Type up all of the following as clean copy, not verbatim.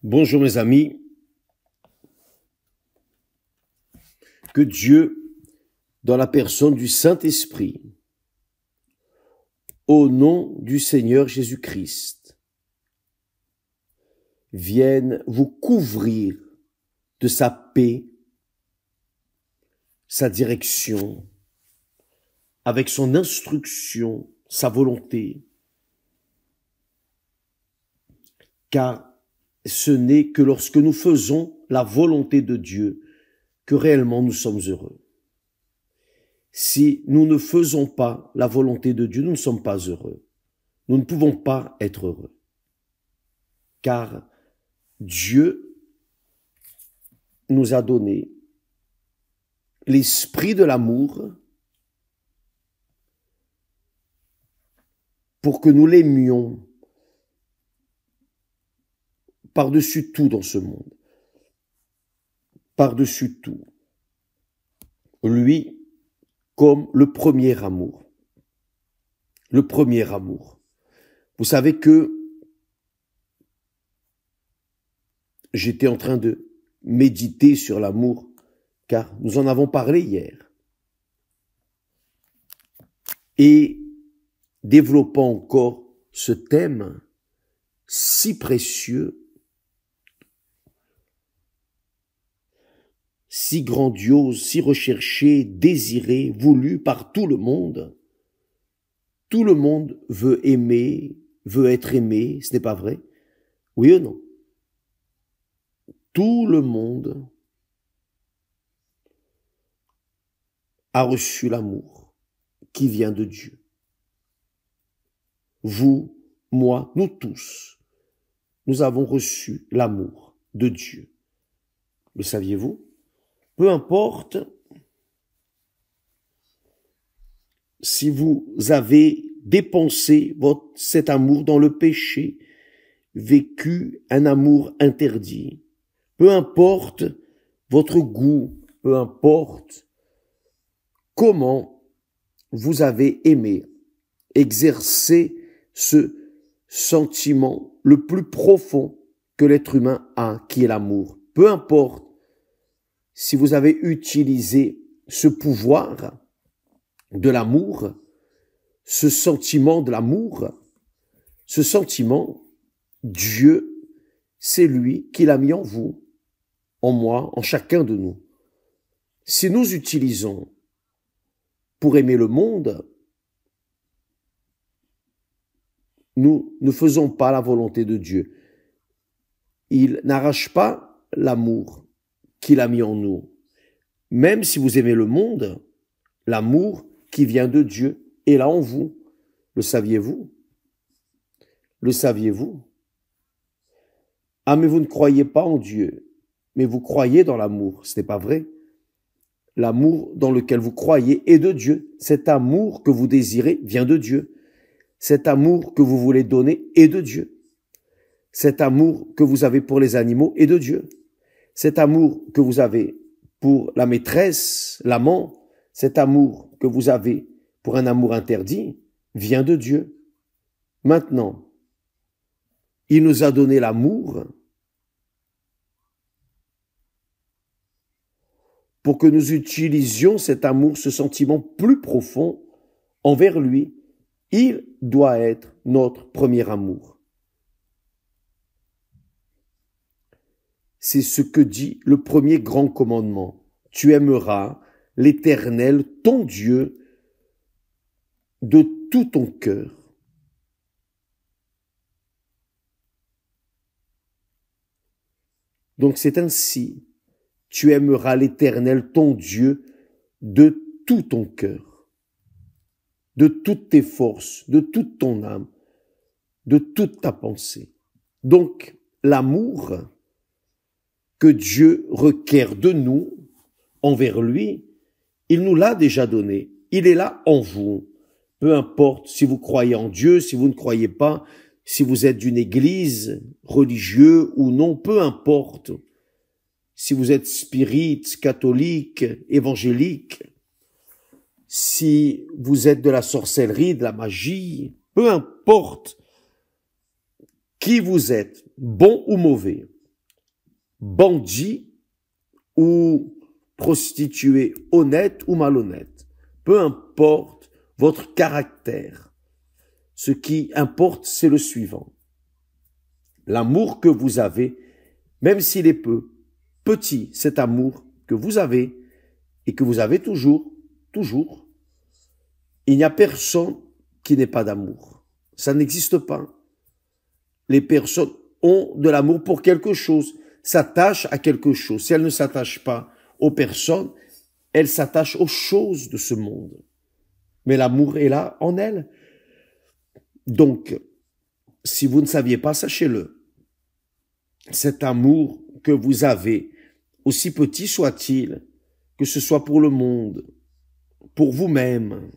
Bonjour mes amis, que Dieu, dans la personne du Saint-Esprit, au nom du Seigneur Jésus-Christ, vienne vous couvrir de sa paix, sa direction, avec son instruction, sa volonté, car ce n'est que lorsque nous faisons la volonté de Dieu que réellement nous sommes heureux. Si nous ne faisons pas la volonté de Dieu, nous ne sommes pas heureux. Nous ne pouvons pas être heureux. Car Dieu nous a donné l'esprit de l'amour pour que nous l'aimions par-dessus tout dans ce monde. Par-dessus tout. Lui, comme le premier amour. Le premier amour. Vous savez que j'étais en train de méditer sur l'amour, car nous en avons parlé hier. Et développant encore ce thème si précieux, si grandiose, si recherché, désiré, voulu par tout le monde. Tout le monde veut aimer, veut être aimé, ce n'est pas vrai? Oui ou non? Tout le monde a reçu l'amour qui vient de Dieu. Vous, moi, nous tous, nous avons reçu l'amour de Dieu. Le saviez-vous? Peu importe si vous avez dépensé cet amour dans le péché, vécu un amour interdit, peu importe votre goût, peu importe comment vous avez aimé, exercer ce sentiment le plus profond que l'être humain a, qui est l'amour. Peu importe si vous avez utilisé ce pouvoir de l'amour, ce sentiment de l'amour, ce sentiment, Dieu, c'est lui qui l'a mis en vous, en moi, en chacun de nous. Si nous utilisons pour aimer le monde, nous ne faisons pas la volonté de Dieu. Il n'arrache pas l'amour qu'il a mis en nous. Même si vous aimez le monde, l'amour qui vient de Dieu est là en vous. Le saviez-vous? Le saviez-vous? Ah, mais vous ne croyez pas en Dieu, mais vous croyez dans l'amour. Ce n'est pas vrai. L'amour dans lequel vous croyez est de Dieu. Cet amour que vous désirez vient de Dieu. Cet amour que vous voulez donner est de Dieu. Cet amour que vous avez pour les animaux est de Dieu. Cet amour que vous avez pour la maîtresse, l'amant, cet amour que vous avez pour un amour interdit, vient de Dieu. Maintenant, il nous a donné l'amour pour que nous utilisions cet amour, ce sentiment plus profond envers lui. Il doit être notre premier amour. C'est ce que dit le premier grand commandement. Tu aimeras l'Éternel, ton Dieu, de tout ton cœur. Donc c'est ainsi, tu aimeras l'Éternel, ton Dieu, de tout ton cœur, de toutes tes forces, de toute ton âme, de toute ta pensée. Donc l'amour que Dieu requiert de nous envers lui, il nous l'a déjà donné. Il est là en vous. Peu importe si vous croyez en Dieu, si vous ne croyez pas, si vous êtes d'une église, religieux ou non, peu importe. Si vous êtes spirit, catholique, évangélique, si vous êtes de la sorcellerie, de la magie, peu importe qui vous êtes, bon ou mauvais, bandit ou prostituée honnête ou malhonnête. Peu importe votre caractère. Ce qui importe, c'est le suivant. L'amour que vous avez, même s'il est petit, cet amour que vous avez et que vous avez toujours, il n'y a personne qui n'ait pas d'amour. Ça n'existe pas. Les personnes ont de l'amour pour quelque chose, s'attachent à quelque chose. Si elles ne s'attachent pas aux personnes, elles s'attachent aux choses de ce monde. Mais l'amour est là en elles. Donc, si vous ne saviez pas, sachez-le. Cet amour que vous avez, aussi petit soit-il, que ce soit pour le monde, pour vous-même,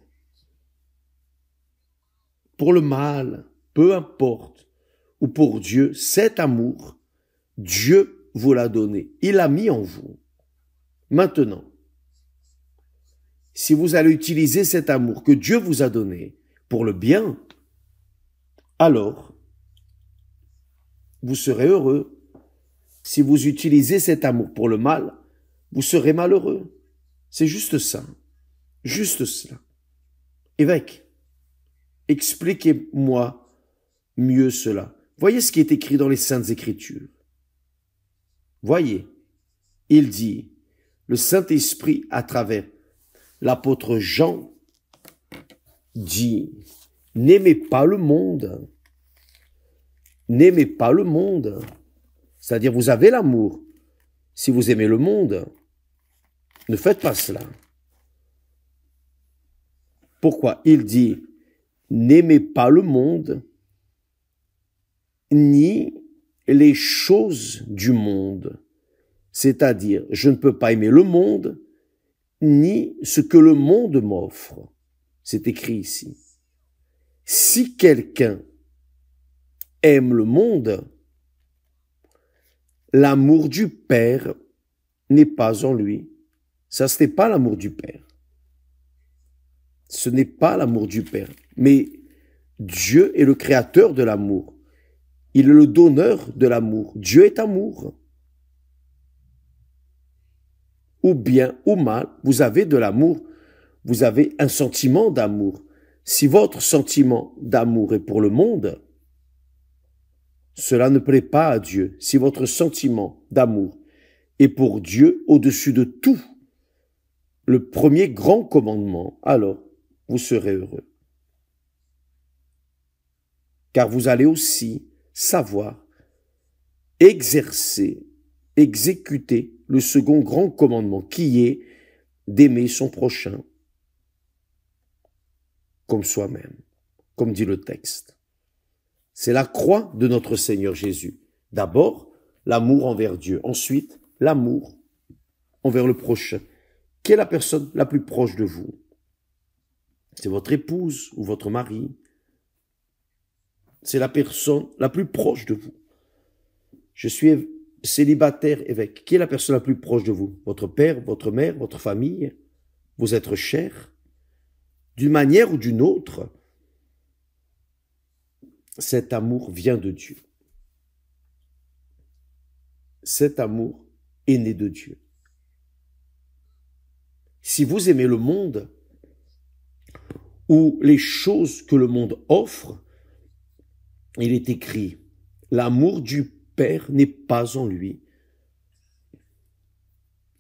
pour le mal, peu importe, ou pour Dieu, cet amour, Dieu vous l'a donné. Il l'a mis en vous. Maintenant, si vous allez utiliser cet amour que Dieu vous a donné pour le bien, alors vous serez heureux. Si vous utilisez cet amour pour le mal, vous serez malheureux. C'est juste ça. Juste cela. Évêque, expliquez-moi mieux cela. Voyez ce qui est écrit dans les Saintes Écritures. Voyez, il dit, le Saint-Esprit à travers l'apôtre Jean dit, n'aimez pas le monde. N'aimez pas le monde. C'est-à-dire, vous avez l'amour. Si vous aimez le monde, ne faites pas cela. Pourquoi? Il dit, n'aimez pas le monde, ni les choses du monde. C'est-à-dire, je ne peux pas aimer le monde, ni ce que le monde m'offre. C'est écrit ici. Si quelqu'un aime le monde, l'amour du Père n'est pas en lui. Ça, ce n'est pas l'amour du Père. Ce n'est pas l'amour du Père. Mais Dieu est le créateur de l'amour. Il est le donneur de l'amour. Dieu est amour. Ou bien ou mal, vous avez de l'amour. Vous avez un sentiment d'amour. Si votre sentiment d'amour est pour le monde, cela ne plaît pas à Dieu. Si votre sentiment d'amour est pour Dieu au-dessus de tout, le premier grand commandement, alors vous serez heureux. Car vous allez aussi savoir exercer, exécuter le second grand commandement qui est d'aimer son prochain comme soi-même, comme dit le texte. C'est la croix de notre Seigneur Jésus. D'abord, l'amour envers Dieu. Ensuite, l'amour envers le prochain. Qui est la personne la plus proche de vous? C'est votre épouse ou votre mari. C'est la personne la plus proche de vous. Je suis célibataire, évêque. Qui est la personne la plus proche de vous? Votre père, votre mère, votre famille, vos êtres chers? D'une manière ou d'une autre, cet amour vient de Dieu. Cet amour est né de Dieu. Si vous aimez le monde ou les choses que le monde offre, il est écrit, l'amour du Père n'est pas en lui.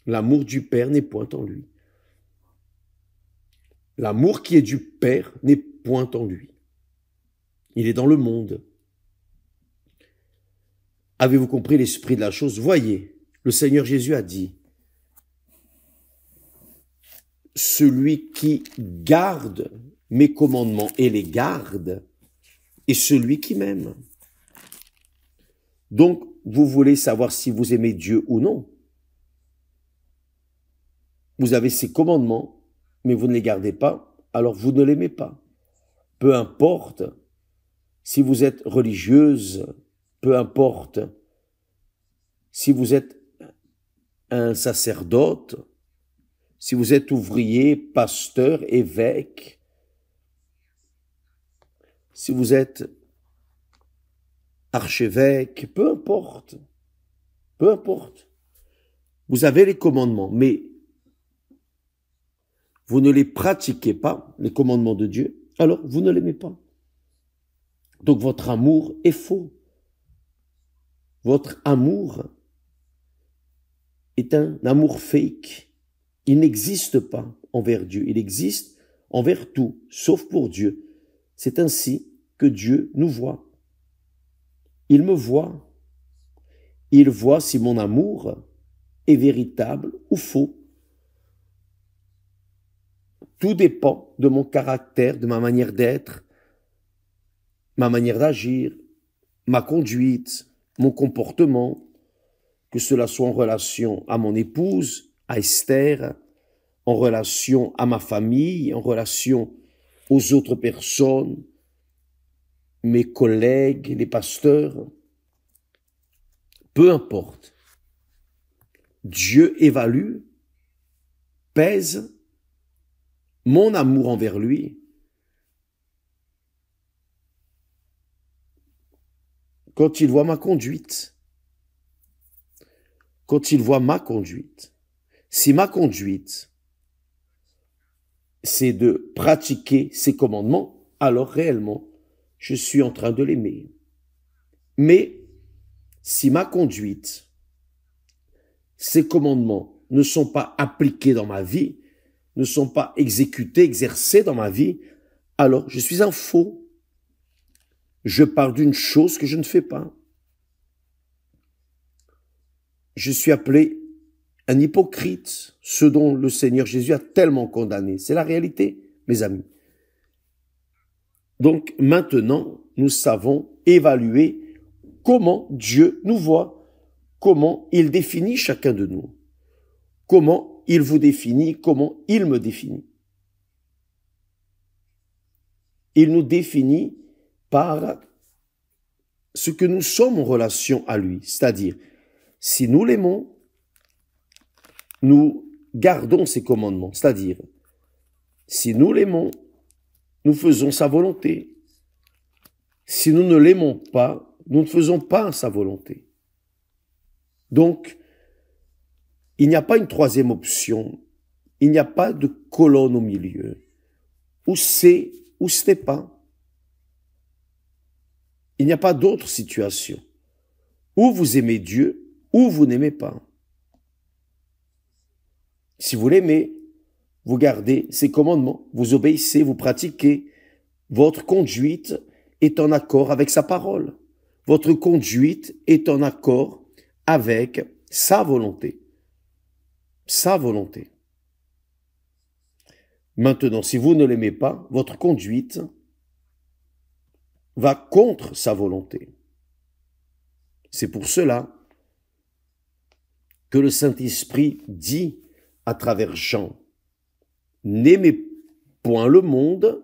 L'amour du Père n'est point en lui. L'amour qui est du Père n'est point en lui. Il est dans le monde. Avez-vous compris l'esprit de la chose? Voyez, le Seigneur Jésus a dit, celui qui garde mes commandements et les garde est celui qui m'aime. Donc, vous voulez savoir si vous aimez Dieu ou non. Vous avez ses commandements, mais vous ne les gardez pas, alors vous ne l'aimez pas. Peu importe si vous êtes religieuse, peu importe si vous êtes un sacerdote, si vous êtes ouvrier, pasteur, évêque, si vous êtes archevêque, peu importe peu importe. Vous avez les commandements, mais vous ne les pratiquez pas, les commandements de Dieu, alors vous ne l'aimez pas. Donc votre amour est faux. Votre amour est un amour fake. Il n'existe pas envers Dieu. Il existe envers tout, sauf pour Dieu. C'est ainsi que Dieu nous voit. Il me voit. Il voit si mon amour est véritable ou faux. Tout dépend de mon caractère, de ma manière d'être, ma manière d'agir, ma conduite, mon comportement, que cela soit en relation à mon épouse, à Esther, en relation à ma famille, en relation aux autres personnes, mes collègues, les pasteurs, peu importe. Dieu évalue, pèse mon amour envers lui quand il voit ma conduite. Quand il voit ma conduite. Si ma conduite, c'est de pratiquer ses commandements, alors réellement, je suis en train de l'aimer. Mais si ma conduite, ces commandements ne sont pas appliqués dans ma vie, ne sont pas exécutés, exercés dans ma vie, alors je suis un faux. Je parle d'une chose que je ne fais pas. Je suis appelé un hypocrite, ce dont le Seigneur Jésus a tellement condamné. C'est la réalité, mes amis. Donc maintenant, nous savons évaluer comment Dieu nous voit, comment il définit chacun de nous, comment il vous définit, comment il me définit. Il nous définit par ce que nous sommes en relation à lui, c'est-à-dire, si nous l'aimons, nous gardons ses commandements, c'est-à-dire, si nous l'aimons, nous faisons sa volonté. Si nous ne l'aimons pas, nous ne faisons pas sa volonté. Donc, il n'y a pas une troisième option, il n'y a pas de colonne au milieu, ou c'est ou ce n'est pas. Il n'y a pas d'autre situation. Ou vous aimez Dieu, ou vous n'aimez pas. Si vous l'aimez, vous gardez ses commandements, vous obéissez, vous pratiquez. Votre conduite est en accord avec sa parole. Votre conduite est en accord avec sa volonté. Sa volonté. Maintenant, si vous ne l'aimez pas, votre conduite va contre sa volonté. C'est pour cela que le Saint-Esprit dit à travers Jean, « N'aimez point le monde,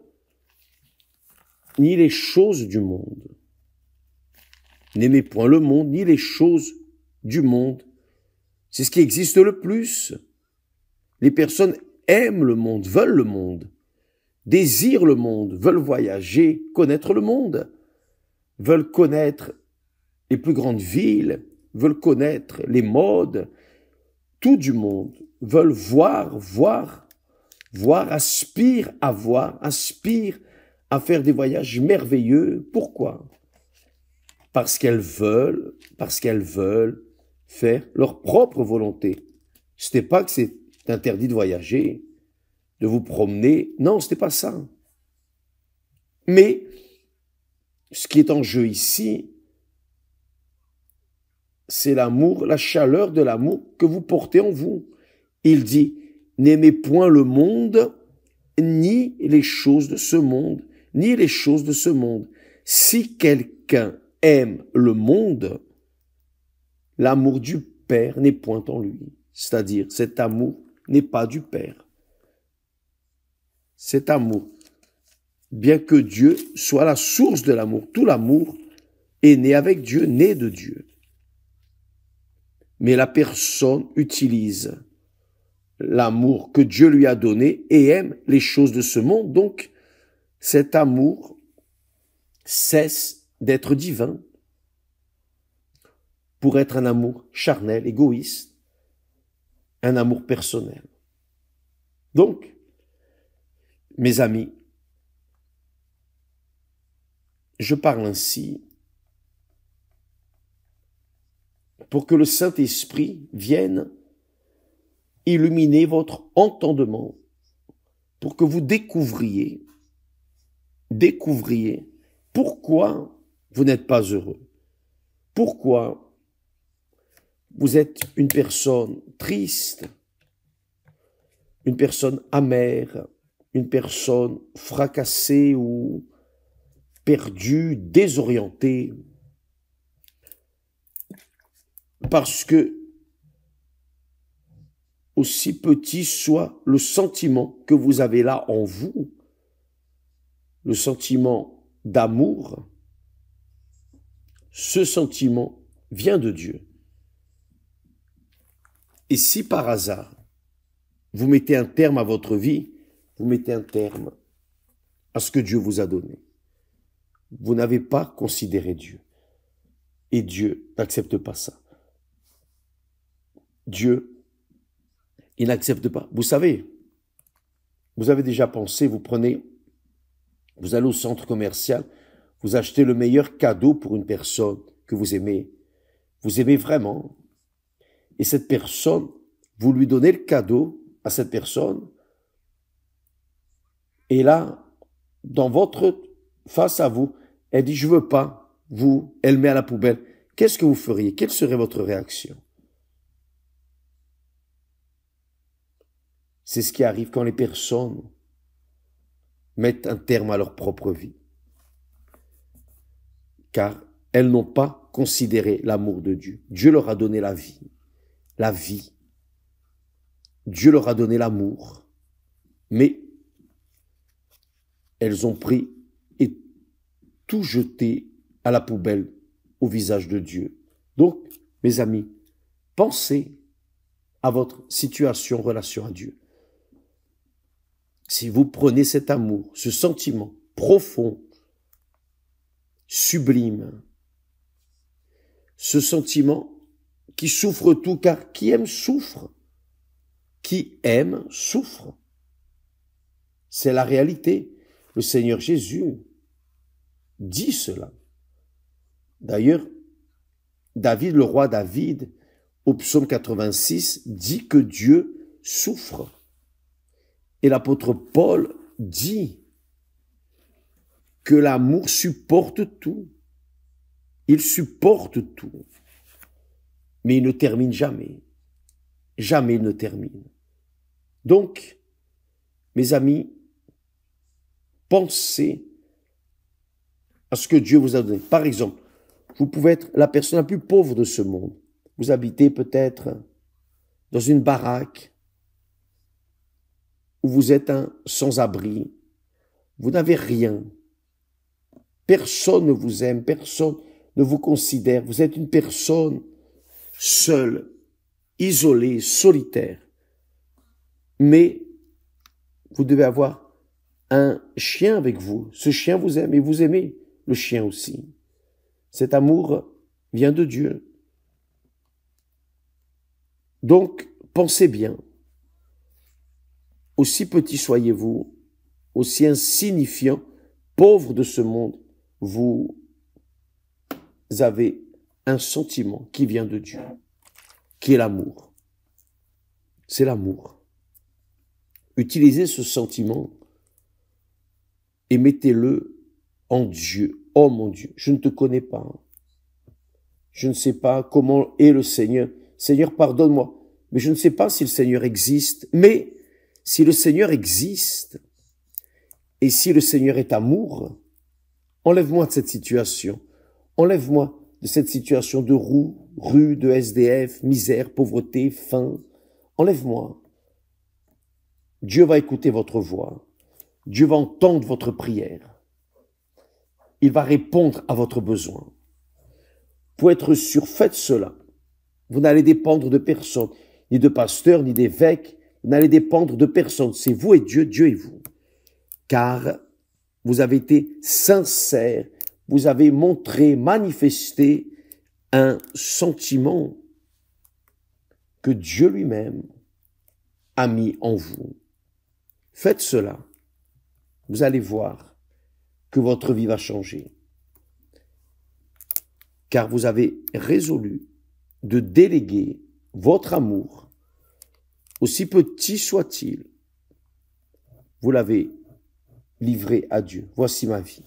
ni les choses du monde. N'aimez point le monde, ni les choses du monde. » C'est ce qui existe le plus. Les personnes aiment le monde, veulent le monde, désirent le monde, veulent voyager, connaître le monde, veulent connaître les plus grandes villes, veulent connaître les modes, tout du monde, veulent voir, aspirent à voir, aspirent à faire des voyages merveilleux. Pourquoi? Parce qu'elles veulent faire leur propre volonté. Ce n'est pas que c'est interdit de voyager, de vous promener. Non, ce n'est pas ça. Mais ce qui est en jeu ici, c'est l'amour, la chaleur de l'amour que vous portez en vous. Il dit, n'aimez point le monde, ni les choses de ce monde, ni les choses de ce monde. Si quelqu'un aime le monde, l'amour du Père n'est point en lui. C'est-à-dire, cet amour n'est pas du Père. Cet amour, bien que Dieu soit la source de l'amour, tout l'amour est né avec Dieu, né de Dieu. Mais la personne utilise l'amour que Dieu lui a donné et aime les choses de ce monde. Donc, cet amour cesse d'être divin. pour être un amour charnel, égoïste, un amour personnel. Donc, mes amis, je parle ainsi pour que le Saint-Esprit vienne illuminer votre entendement, pour que vous découvriez pourquoi vous n'êtes pas heureux, pourquoi vous êtes une personne triste, une personne amère, une personne fracassée ou perdue, désorientée, parce que aussi petit soit le sentiment que vous avez là en vous, le sentiment d'amour, ce sentiment vient de Dieu. Et si par hasard, vous mettez un terme à votre vie, vous mettez un terme à ce que Dieu vous a donné. Vous n'avez pas considéré Dieu. Et Dieu n'accepte pas ça. Dieu, il n'accepte pas. Vous savez, vous avez déjà pensé, vous allez au centre commercial, vous achetez le meilleur cadeau pour une personne que vous aimez vraiment. Et cette personne, vous lui donnez le cadeau à cette personne, et là, face à vous, elle dit, je veux pas, elle met à la poubelle. Qu'est-ce que vous feriez? Quelle serait votre réaction? C'est ce qui arrive quand les personnes mettent un terme à leur propre vie. Car elles n'ont pas considéré l'amour de Dieu. Dieu leur a donné la vie. La vie. Dieu leur a donné l'amour. Mais elles ont pris et tout jeté à la poubelle au visage de Dieu. Donc, mes amis, pensez à votre situation, relation à Dieu. Si vous prenez cet amour, ce sentiment profond, sublime, ce sentiment qui souffre tout, car qui aime souffre. Qui aime souffre. C'est la réalité. Le Seigneur Jésus dit cela. D'ailleurs, le roi David, au psaume 86, dit que Dieu souffre. Et l'apôtre Paul dit que l'amour supporte tout. Il supporte tout. Mais il ne termine jamais. Jamais il ne termine. Donc, mes amis, pensez à ce que Dieu vous a donné. Par exemple, vous pouvez être la personne la plus pauvre de ce monde. Vous habitez peut-être dans une baraque où vous êtes un sans-abri. Vous n'avez rien. Personne ne vous aime, personne ne vous considère. Vous êtes une personne seule, isolée, solitaire. Mais vous devez avoir un chien avec vous. Ce chien vous aime et vous aimez le chien aussi. Cet amour vient de Dieu. Donc, pensez bien. Aussi petit soyez-vous, aussi insignifiant, pauvre de ce monde, vous avez un sentiment qui vient de Dieu, qui est l'amour. C'est l'amour. Utilisez ce sentiment et mettez-le en Dieu. Oh mon Dieu, je ne te connais pas. Je ne sais pas comment est le Seigneur. Seigneur, pardonne-moi. Mais je ne sais pas si le Seigneur existe. Mais si le Seigneur existe et si le Seigneur est amour, enlève-moi de cette situation. Enlève-moi de cette situation de rue, de SDF, misère, pauvreté, faim. Enlève-moi. Dieu va écouter votre voix. Dieu va entendre votre prière. Il va répondre à votre besoin. Pour être sûr, faites cela. Vous n'allez dépendre de personne, ni de pasteur, ni d'évêque. Vous n'allez dépendre de personne. C'est vous et Dieu, Dieu et vous. Car vous avez été sincère. Vous avez montré, manifesté un sentiment que Dieu lui-même a mis en vous. Faites cela. Vous allez voir que votre vie va changer. Car vous avez résolu de déléguer votre amour, aussi petit soit-il, vous l'avez livré à Dieu. Voici ma vie.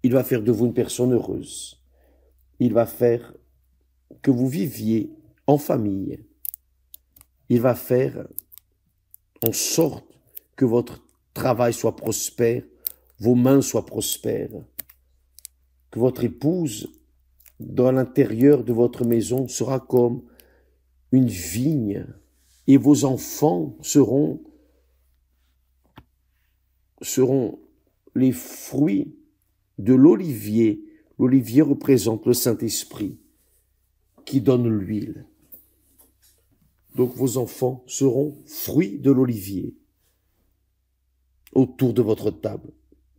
Il va faire de vous une personne heureuse. Il va faire que vous viviez en famille. Il va faire en sorte que votre travail soit prospère, vos mains soient prospères, que votre épouse, dans l'intérieur de votre maison, sera comme une vigne, et vos enfants seront les fruits de l'olivier. L'olivier représente le Saint-Esprit qui donne l'huile. Donc vos enfants seront fruits de l'olivier autour de votre table.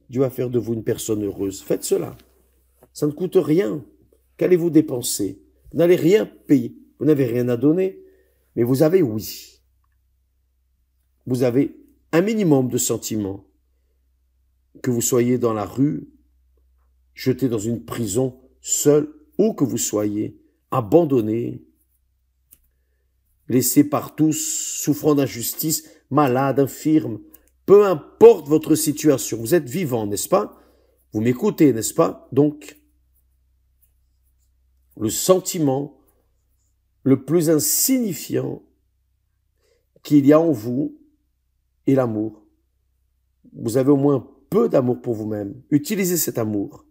Dieu va faire de vous une personne heureuse. Faites cela. Ça ne coûte rien. Qu'allez-vous dépenser? Vous n'allez rien payer. Vous n'avez rien à donner. Mais vous avez oui. Vous avez un minimum de sentiments. Que vous soyez dans la rue, jeté dans une prison, seul, ou que vous soyez abandonné, laissé par tous, souffrant d'injustice, malade, infirme, peu importe votre situation, vous êtes vivant, n'est-ce pas? Vous m'écoutez, n'est-ce pas? Donc, le sentiment le plus insignifiant qu'il y a en vous est l'amour. Vous avez au moins peu d'amour pour vous-même. Utilisez cet amour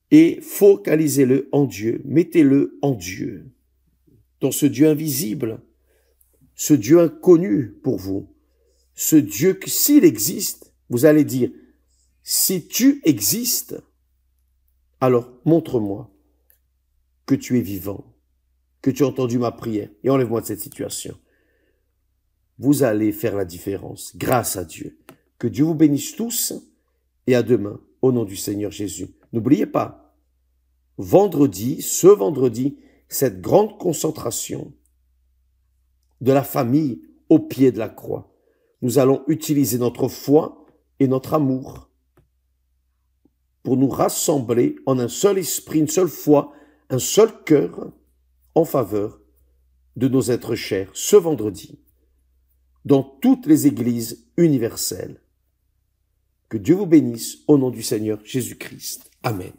et focalisez-le en Dieu. Mettez-le en Dieu, dans ce Dieu invisible, ce Dieu inconnu pour vous, ce Dieu que s'il existe, vous allez dire, si tu existes, alors montre-moi que tu es vivant, que tu as entendu ma prière et enlève-moi de cette situation. Vous allez faire la différence grâce à Dieu. Que Dieu vous bénisse tous et à demain au nom du Seigneur Jésus. N'oubliez pas, ce vendredi, cette grande concentration de la famille au pied de la croix. Nous allons utiliser notre foi et notre amour pour nous rassembler en un seul esprit, une seule foi, un seul cœur en faveur de nos êtres chers ce vendredi dans toutes les églises universelles. Que Dieu vous bénisse au nom du Seigneur Jésus-Christ. Amen.